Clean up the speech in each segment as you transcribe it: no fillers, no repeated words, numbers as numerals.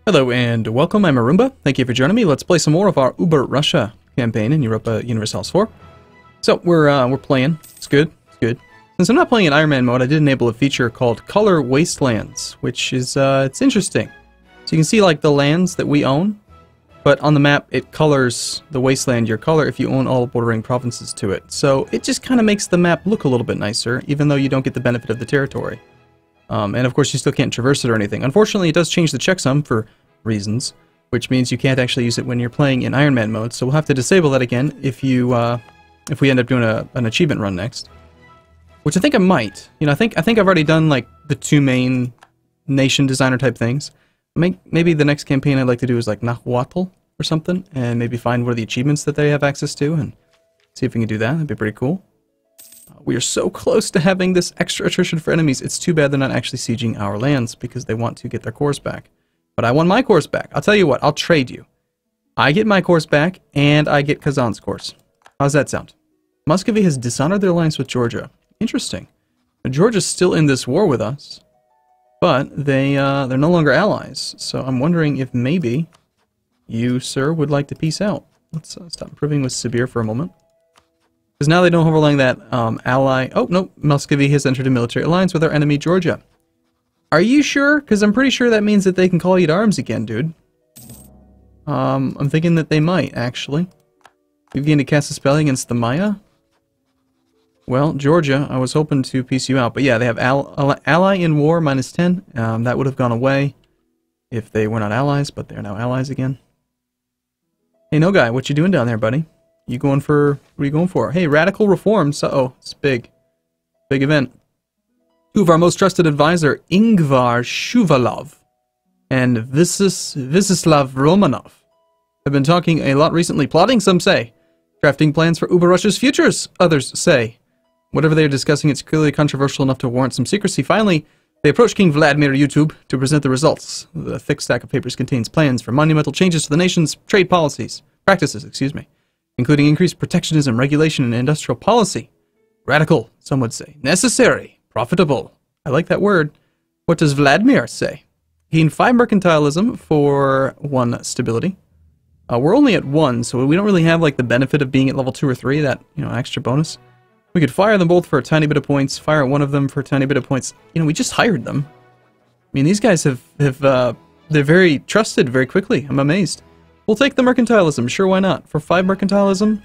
Hello and welcome, I'm Arumba. Thank you for joining me. Let's play some more of our UberRussia campaign in Europa Universalis IV. So we're playing. It's good. It's good. Since I'm not playing in Iron Man mode, I did enable a feature called Color Wastelands, which is it's interesting. So you can see like the lands that we own, but on the map it colors the wasteland your color if you own all bordering provinces to it. So it just kind of makes the map look a little bit nicer, even though you don't get the benefit of the territory. And of course you still can't traverse it or anything. Unfortunately, it does change the checksum for reasons, which means you can't actually use it when you're playing in Iron Man mode. So we'll have to disable that again if we end up doing an achievement run next. Which I think I might. You know, I think I've already done like the two main nation designer type things. Maybe the next campaign I'd like to do is like Nahuatl or something, and maybe find what are the achievements that they have access to and see if we can do that. That'd be pretty cool. We are so close to having this extra attrition for enemies. It's too bad they're not actually sieging our lands because they want to get their cores back. But I want my cores back. I'll tell you what, I'll trade you. I get my cores back, and I get Kazan's cores. How's that sound? Muscovy has dishonored their alliance with Georgia. Interesting. Georgia's still in this war with us, but they're no longer allies. So I'm wondering if maybe you, sir, would like to peace out. Let's stop improving with Sibir for a moment. Because now they don't overlaying that ally... Oh, no, Muscovy has entered a military alliance with our enemy, Georgia. Are you sure? Because I'm pretty sure that means that they can call you to arms again, dude. I'm thinking that they might, actually. We've gained to cast a spell against the Maya. Well, Georgia, I was hoping to piece you out. But yeah, they have ally in war, -10. That would have gone away if they were not allies, but they're now allies again. Hey, no guy, what you doing down there, buddy? You going for... What are you going for? Hey, radical reforms. Uh-oh, it's big. Big event. Two of our most trusted advisor, Ingvar Shuvalov and Visislav Romanov, have been talking a lot recently, plotting, some say. Drafting plans for UberRussia's futures, others say. Whatever they are discussing, it's clearly controversial enough to warrant some secrecy. Finally, they approach King Vladimir YouTube to present the results. The thick stack of papers contains plans for monumental changes to the nation's trade practices, including increased protectionism, regulation, and industrial policy. Radical, some would say. Necessary. Profitable. I like that word. What does Vladimir say? Gain 5 mercantilism for 1 stability. We're only at 1, so we don't really have like the benefit of being at level 2 or 3, that, you know, extra bonus. We could fire them both for a tiny bit of points, fire one of them for a tiny bit of points. You know, we just hired them. I mean, these guys they're very trusted very quickly. I'm amazed. We'll take the mercantilism, sure, why not? For 5 mercantilism,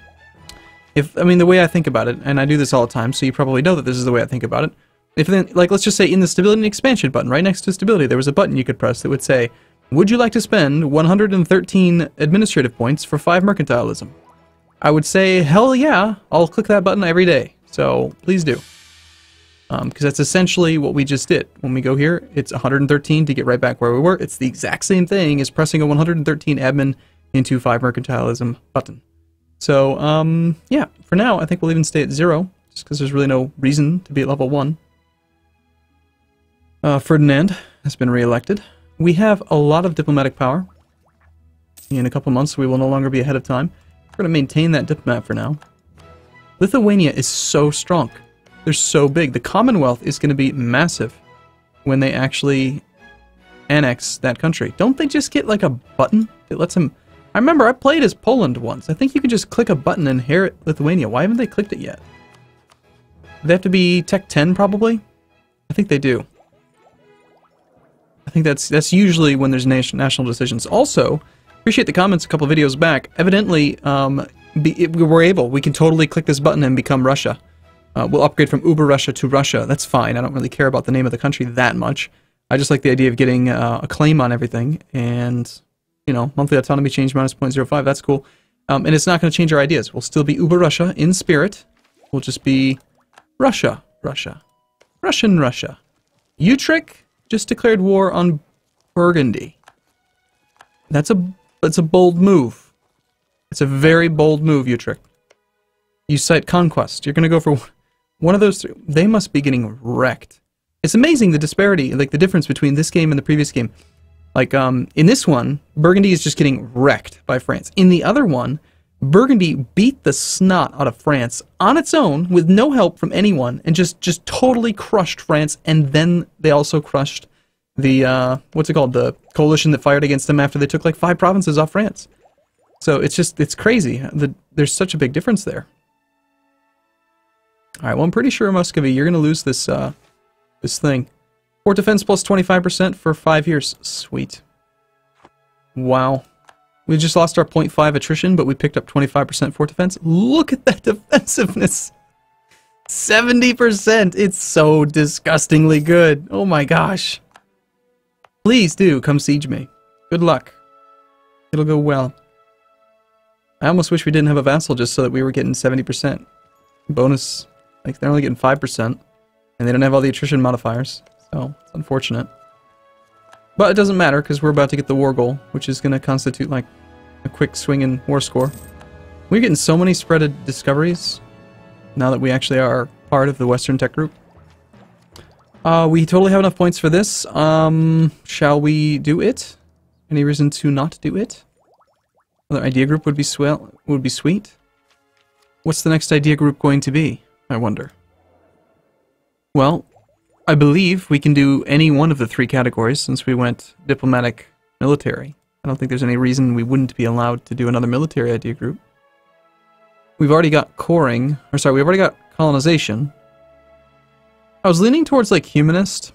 I mean, the way I think about it, and I do this all the time, so you probably know that this is the way I think about it. If then, like, let's just say in the stability and expansion button, right next to stability, there was a button you could press that would say, would you like to spend 113 administrative points for 5 mercantilism? I would say, hell yeah, I'll click that button every day. So, please do. Because that's essentially what we just did. When we go here, it's 113 to get right back where we were. It's the exact same thing as pressing a 113 admin into 5 mercantilism button. So, yeah, for now, I think we'll even stay at 0, just because there's really no reason to be at level 1. Ferdinand has been re-elected. We have a lot of diplomatic power. In a couple months, we will no longer be ahead of time. We're going to maintain that diplomat for now. Lithuania is so strong. They're so big. The Commonwealth is going to be massive when they actually annex that country. Don't they just get like a button that lets them... I remember I played as Poland once. I think you can just click a button and inherit Lithuania. Why haven't they clicked it yet? They have to be Tech 10 probably? I think they do. I think that's usually when there's national decisions. Also, appreciate the comments a couple of videos back. Evidently, we can totally click this button and become Russia. We'll upgrade from UberRussia to Russia. That's fine. I don't really care about the name of the country that much. I just like the idea of getting a claim on everything. And, you know, monthly autonomy change -0.05. That's cool. And it's not going to change our ideas. We'll still be UberRussia in spirit. We'll just be Russia. Russian Russia. Utrecht just declared war on Burgundy. That's a bold move. It's a very bold move, Utrecht. You cite conquest. You're going to go for one of those 3. They must be getting wrecked. It's amazing the disparity, like the difference between this game and the previous game. Like, in this one, Burgundy is just getting wrecked by France. In the other one, Burgundy beat the snot out of France on its own with no help from anyone and just totally crushed France, and then they also crushed the, what's it called? The coalition that fired against them after they took like 5 provinces off France. So it's just, it's crazy. There's such a big difference there. Alright, well I'm pretty sure, Muscovy, you're gonna lose this, this thing. Fort defense plus 25% for 5 years. Sweet. Wow. We just lost our 0.5 attrition, but we picked up 25% fort defense. Look at that defensiveness! 70%! It's so disgustingly good. Oh my gosh. Please do come siege me. Good luck. It'll go well. I almost wish we didn't have a vassal just so that we were getting 70% bonus. Like, they're only getting 5%, and they don't have all the attrition modifiers, so it's unfortunate. But it doesn't matter, because we're about to get the war goal, which is going to constitute, like, a quick swinging war score. We're getting so many spreaded discoveries, now that we actually are part of the Western Tech Group. We totally have enough points for this. Shall we do it? Any reason to not do it? Another idea group would be sweet. What's the next idea group going to be, I wonder? Well, I believe we can do any one of the 3 categories since we went diplomatic military. I don't think there's any reason we wouldn't be allowed to do another military idea group. We've already got coring, or sorry, we've already got colonization. I was leaning towards like humanist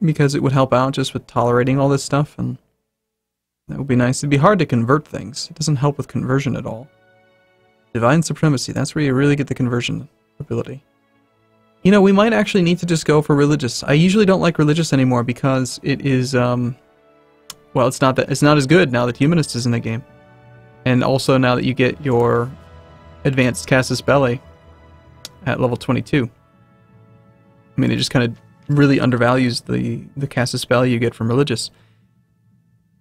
because it would help out just with tolerating all this stuff, and that would be nice. It'd be hard to convert things. It doesn't help with conversion at all. Divine supremacy, that's where you really get the conversion ability. You know, we might actually need to just go for religious. I usually don't like religious anymore because it is, well, it's not as good now that humanist is in the game. And also now that you get your advanced casus belli at level 22. I mean, it just kind of really undervalues the casus belli you get from religious.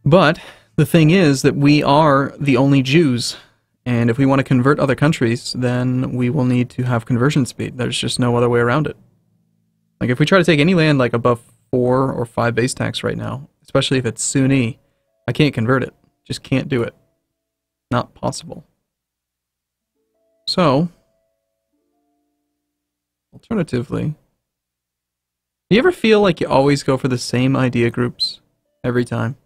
But the thing is that we are the only Jews, and if we want to convert other countries, then we will need to have conversion speed. There's just no other way around it. Like, if we try to take any land like above 4 or 5 base tax right now, especially if it's Sunni, I can't convert it. Just can't do it. Not possible. So, alternatively, do you ever feel like you always go for the same idea groups every time?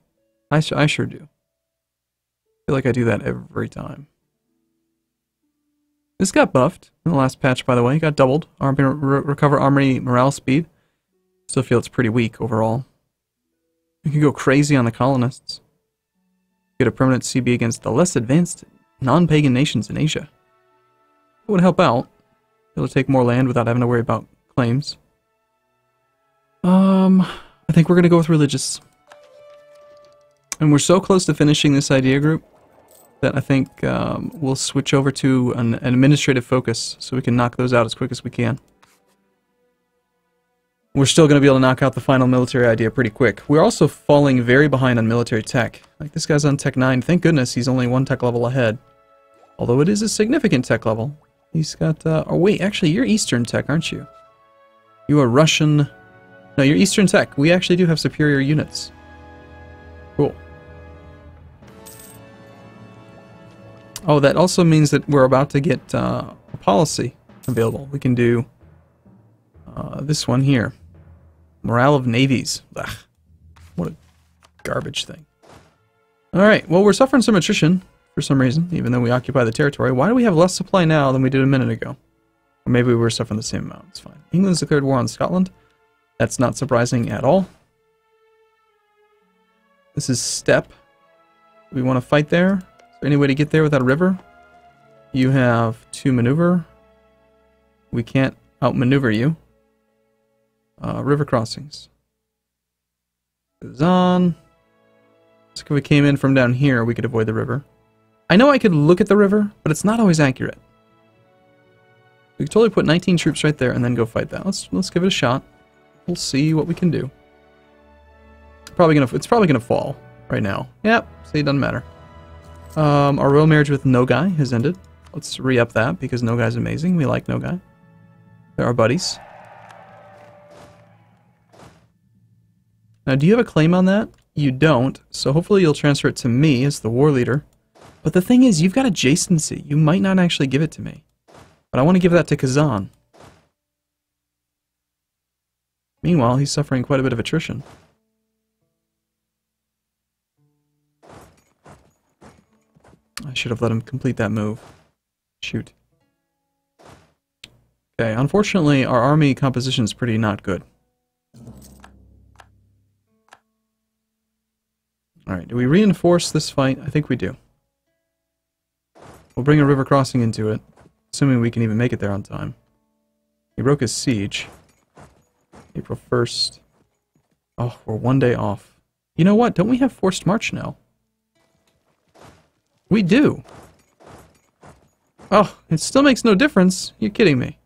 I sure do. I feel like I do that every time. This got buffed in the last patch, by the way. It got doubled. Recover armory morale speed. Still feel it's pretty weak overall. You can go crazy on the colonists. Get a permanent CB against the less advanced non-pagan nations in Asia. It would help out. It'll take more land without having to worry about claims. I think we're going to go with religious. And we're so close to finishing this idea group that I think we'll switch over to an administrative focus so we can knock those out as quick as we can. We're still going to be able to knock out the final military idea pretty quick. We're also falling very behind on military tech. Like, this guy's on tech 9. Thank goodness he's only 1 tech level ahead. Although it is a significant tech level. He's got, oh wait, actually you're Eastern tech, aren't you? You are Russian. No, you're Eastern tech. We actually do have superior units. Cool. Oh, that also means that we're about to get a policy available. We can do this one here. Morale of navies. Ugh, what a garbage thing. Alright, well, we're suffering some attrition for some reason, even though we occupy the territory. Why do we have less supply now than we did a minute ago? Or maybe we were suffering the same amount. It's fine. England's declared war on Scotland. That's not surprising at all. This is steppe. Do we want to fight there? Is there any way to get there without a river? You have 2 maneuver. We can't outmaneuver you. River crossings. Kazan. So if we came in from down here, we could avoid the river. I know I could look at the river, but it's not always accurate. We could totally put 19 troops right there and then go fight that. Let's give it a shot. We'll see what we can do. It's probably gonna fall right now. Yep, see, it doesn't matter. Our royal marriage with Nogai has ended. Let's re-up that because Nogai's amazing. We like Nogai. They're our buddies. Now, do you have a claim on that? You don't, so hopefully you'll transfer it to me as the war leader. But the thing is, you've got adjacency. You might not actually give it to me. But I want to give that to Kazan. Meanwhile, he's suffering quite a bit of attrition. I should have let him complete that move. Shoot. Okay, unfortunately, our army composition is pretty not good. Alright, do we reinforce this fight? I think we do. We'll bring a river crossing into it, assuming we can even make it there on time. He broke his siege. April 1st. Oh, we're 1 day off. You know what? Don't we have forced march now? We do. Oh, it still makes no difference. You're kidding me.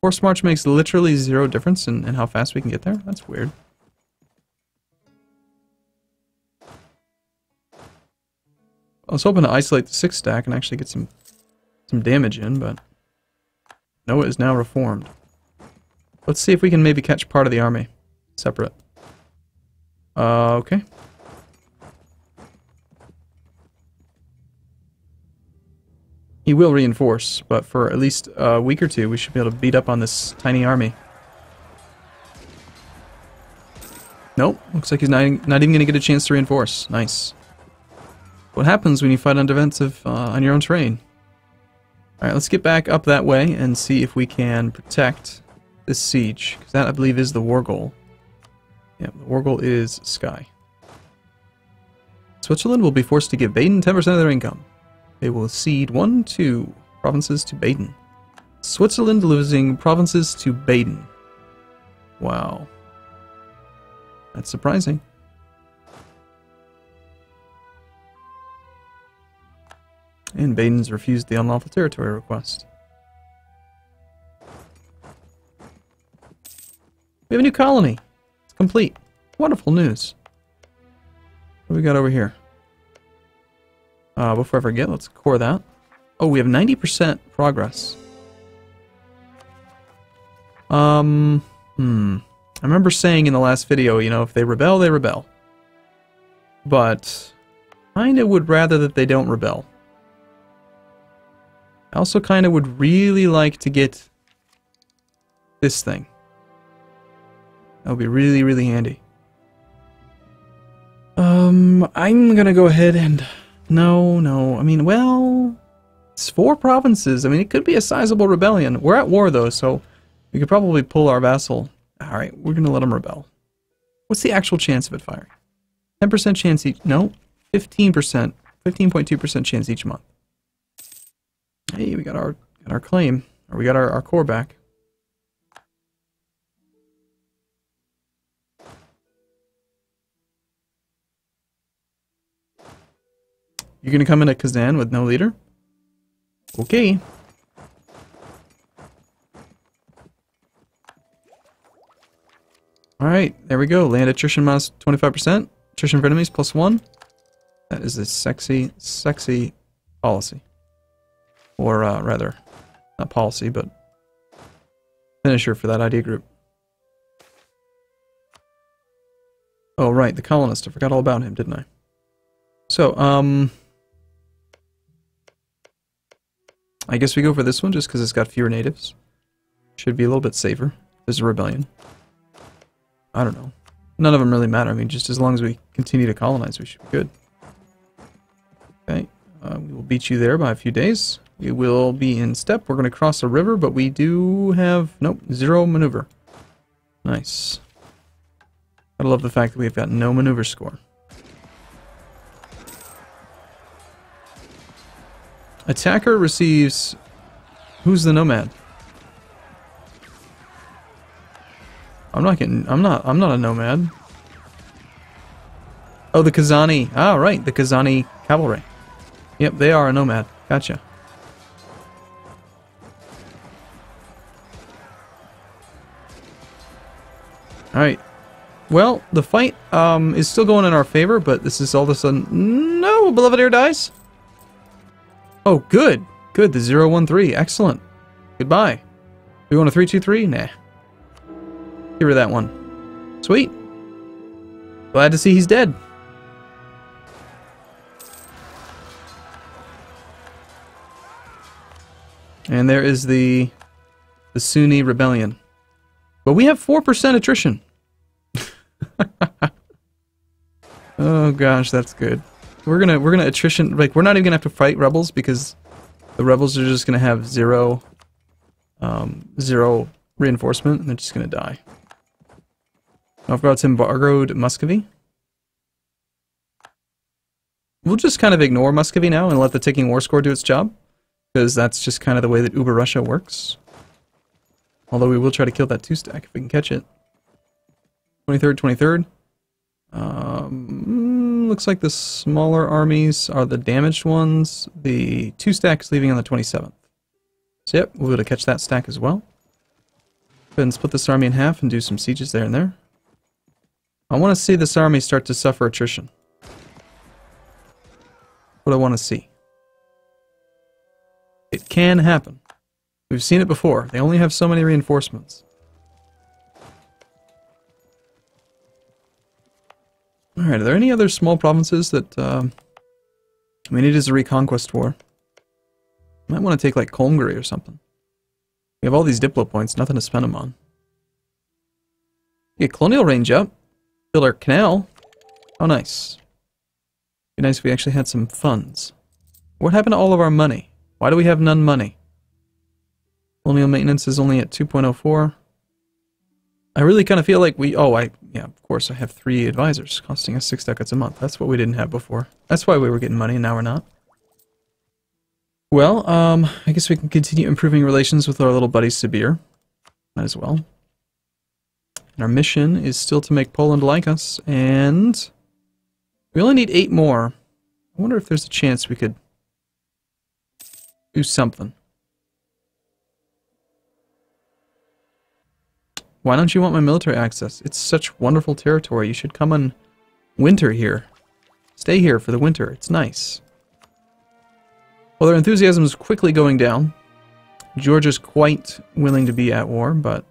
Forced march makes literally 0 difference in how fast we can get there? That's weird. I was hoping to isolate the 6 stack and actually get some damage in, but Noah is now reformed. Let's see if we can maybe catch part of the army. Separate. Okay. He will reinforce, but for at least a week or two, we should be able to beat up on this tiny army. Nope, looks like he's not even going to get a chance to reinforce. Nice. What happens when you fight on defensive on your own terrain? Alright, let's get back up that way and see if we can protect this siege, because that, I believe, is the war goal. Yeah, the war goal is Sky. Switzerland will be forced to give Baden 10% of their income. They will cede 2 provinces to Baden. Switzerland losing provinces to Baden. Wow. That's surprising. And Baden's refused the unlawful territory request. We have a new colony. It's complete. Wonderful news. What do we got over here? Before I forget, let's core that. Oh, we have 90% progress. I remember saying in the last video, you know, if they rebel, they rebel. But kinda would rather that they don't rebel. I also kinda would really like to get this thing. That would be really, really handy. I'm gonna go ahead and... No. I mean, well... It's 4 provinces. I mean, it could be a sizable rebellion. We're at war, though, so... We could probably pull our vassal. Alright, we're gonna let him rebel. What's the actual chance of it firing? 10% chance each... No, 15%. 15.2% chance each month. Hey, we got our claim. Or we got our core back. You're gonna come in at Kazan with no leader? Okay. Alright, there we go. Land attrition minus 25%. Attrition for enemies plus 1. That is a sexy, sexy policy. Or, rather, not policy, but finisher for that idea group. Oh, right, the colonist. I forgot all about him, didn't I? So, I guess we go for this one just because it's got fewer natives. Should be a little bit safer. There's a rebellion. I don't know. None of them really matter. I mean, just as long as we continue to colonize, we should be good. Okay. We will beat you there by a few days. We will be in step. We're going to cross a river, but we do have... Nope, 0 maneuver. Nice. I love the fact that we've got no maneuver score. Attacker receives... Who's the nomad? I'm not a nomad. Oh, the Kazani. Ah, right, the Kazani cavalry. Yep, they are a nomad. Gotcha. Alright. Well, the fight is still going in our favor, but this is all of a sudden... No, beloved heir dies. Oh, good. Good, the 013. Excellent. Goodbye. We want a 323? Nah. Get rid of that one. Sweet. Glad to see he's dead. And there is the Sunni rebellion. But we have 4% attrition. Oh gosh, that's good. We're gonna attrition, like, we're not even gonna have to fight rebels because the rebels are just gonna have zero reinforcement and they're just gonna die. Novgorod's embargoed Muscovy. We'll just kind of ignore Muscovy now and let the ticking war score do its job, because that's just kind of the way that UberRussia works. Although we will try to kill that 2-stack if we can catch it. 23rd, 23rd. Looks like the smaller armies are the damaged ones. The 2-stack is leaving on the 27th. So yep, we'll be able to catch that stack as well. Go ahead and split this army in half and do some sieges there and there. I want to see this army start to suffer attrition. What I want to see. It can happen. We've seen it before. They only have so many reinforcements. Alright, are there any other small provinces that, I mean, it is a reconquest war. Might want to take, like, Kolmgary or something. We have all these Diplo points, nothing to spend them on. Get colonial range up. Build our canal. Oh, nice. Be nice if we actually had some funds. What happened to all of our money? Why do we have none money? Colonial maintenance is only at 2.04. I really kind of feel like we... Oh, yeah, of course, I have 3 advisors costing us 6 ducats a month. That's what we didn't have before. That's why we were getting money and now we're not. Well, I guess we can continue improving relations with our little buddy Sibir. Might as well. And our mission is still to make Poland like us, and we only need 8 more. I wonder if there's a chance we could do something. Why don't you want my military access? It's such wonderful territory. You should come and winter here. Stay here for the winter. It's nice. Well, their enthusiasm is quickly going down. Georgia's quite willing to be at war, but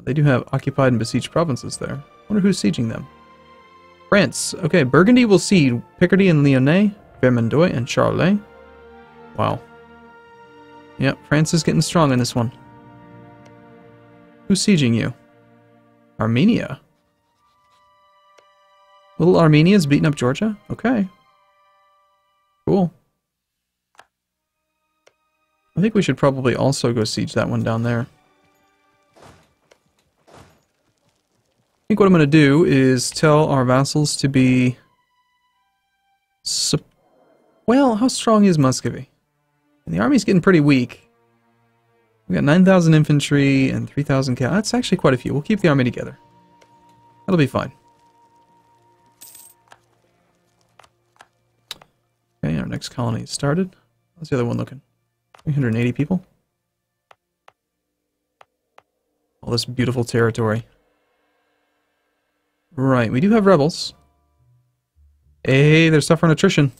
they do have occupied and besieged provinces there. I wonder who's sieging them. France. Okay, Burgundy will siege Picardy and Lyonnais, Vermandois and Charolais. Wow. Yep, France is getting strong in this one. Who's sieging you? Armenia. Little Armenia's beating up Georgia? Okay. Cool. I think we should probably also go siege that one down there. I think what I'm going to do is tell our vassals to be... Well, how strong is Muscovy? And the army's getting pretty weak. We got 9,000 infantry and 3,000 cavalry. That's actually quite a few. We'll keep the army together. That'll be fine. Okay, our next colony is started. How's the other one looking? 380 people. All this beautiful territory. Right, we do have rebels. Hey, they're suffering attrition.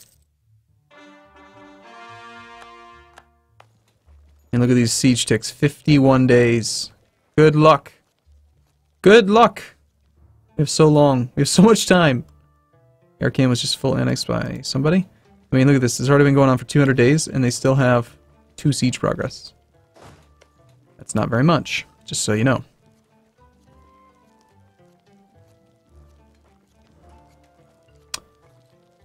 And look at these siege ticks. 51 days. Good luck. Good luck! We have so long. We have so much time. Arcane was just full annexed by somebody. I mean, look at this. It's already been going on for 200 days, and they still have 2 siege progress. That's not very much, just so you know.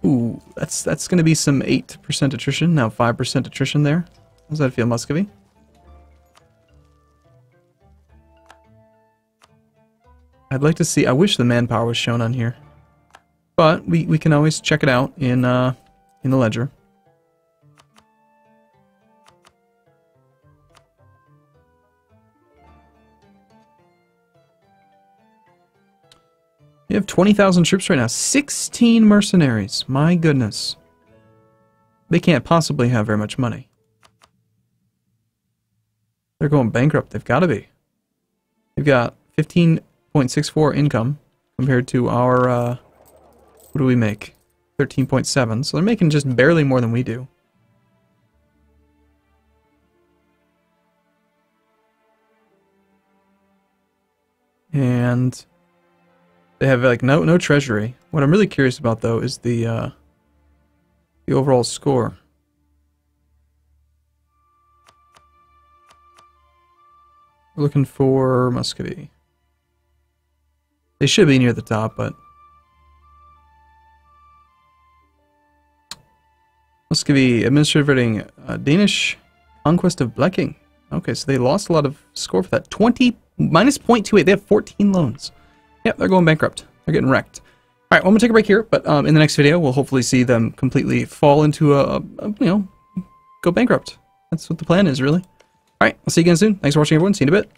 Ooh, that's going to be some 8% attrition. Now 5% attrition there. How does that feel, Muscovy? I'd like to see... I wish the manpower was shown on here. But we can always check it out in the ledger. You have 20,000 troops right now. 16 mercenaries. My goodness. They can't possibly have very much money. They're going bankrupt. They've got to be. They've got 15.64 income compared to our, what do we make? 13.7. So they're making just barely more than we do. And they have like no treasury. What I'm really curious about though is the overall score. We're looking for Muscovy. They should be near the top, but Let's give you administrative rating, Danish Conquest of Bleking. Okay, so they lost a lot of score for that. 20 minus 0.28. They have 14 loans. Yep, they're going bankrupt. They're getting wrecked. All right, well, I'm gonna take a break here, but in the next video, we'll hopefully see them completely fall into go bankrupt. That's what the plan is, really. All right, I'll see you again soon. Thanks for watching, everyone. See you in a bit.